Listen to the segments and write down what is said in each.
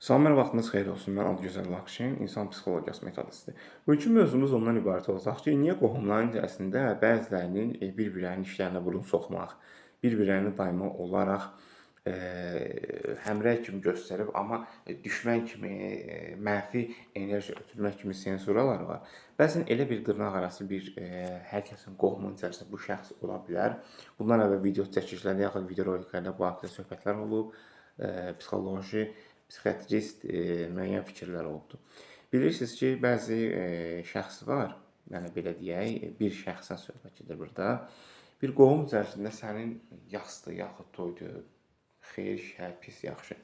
Salamlar, vaxtınız xeyir olsun. Mən Adgözəl Lakşin, insan psixologiyası metodisti. Bugünkü mövzumuz ondan ibarət olacaq ki, niyə qohumların içərisində bəzilərinin bir-birlərinin işlərinə burun soxmaq, bir-birlərini daimi olaraq həmrəy kimi göstərib, amma düşmən kimi, mənfi enerji ötürmək kimi sensuralar var. Bəzən elə bir dırnaqarası hər kəsin qohumunun içərisində bu şəxs ola bilər. Bundan əvvəl video çəkilişlərdə yaxud videoroliklərdə bu haqqda söhbətlər olub. Psixoloji psixiatrist müəyyən fikirlər olubdur. Bilirsiniz ki, bəzi şəxs var, yəni belə deyək, bir şəxsdən söhbət gedir burada. Bir qohum içərisində sənin yasdır, yaxud toydur, xeyir, şər, pis, yaxşı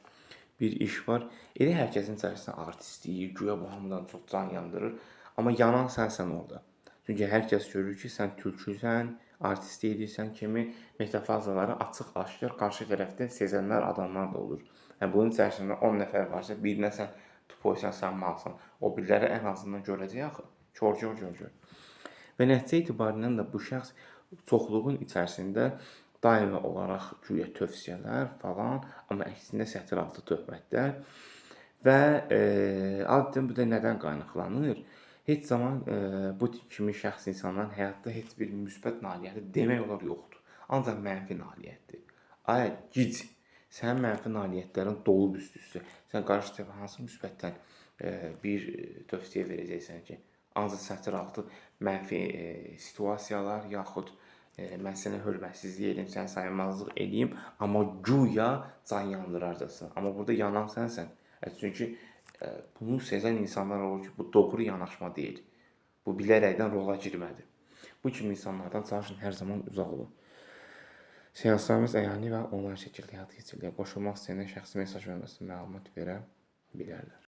bir iş var. Elə hər kəsin içərisində artistlik, güya bu hamıdan çox can yandırır, amma yanan sənsən orada. Çünki hər kəs görür ki, sən tülküsən, artistlik edirsən kimi metafazaları açıq-aşkar qarşı tərəfdə sezənlər adamlar da olur. Yəni bunun içərisində 10 nəfər varsa, birinə sən tupoysan, sən malsan. O biriləri ən azından görəcək axı. Gör. Və nəticə etibarilə də bu şəxs çoxluğun içərisində daimi olaraq güya tövsiyələr falan, amma əksində sətir altı töhmətlər və adətən bu da nədən qaynaqlanır? Heç zaman bu kimi şəxs insanların həyatda heç bir müsbət nailiyyəti demək olar yoxdur. Ancaq mənfi nailiyyətdir. Ay, gic. Sənin mənfi nailiyyətlərin dolub üst-üstə. Sən qarşı tərəfə hansı müsbətdən bir tövsiyə verəcəksən ki, ancaq sətir altı mənfi situasiyalar yaxud mən sənə hörmətsizlik edeyim, səni saymazlıq edeyim, amma güya can yandırarcasına. Amma burada yanan sənsən. Çünki bunu sezən insanlar olur ki, bu doğru yanaşma deyil. Bu bilərəkdən rola girmədi. Bu kimi insanlardan çalışın hər zaman uzaq olun. Seanslarımız əyani və onlayn şəkildə həyata keçirilir. Qoşulmaq istəyənlər şəxsi mesaj verməsin, məlumat verə bilərlər.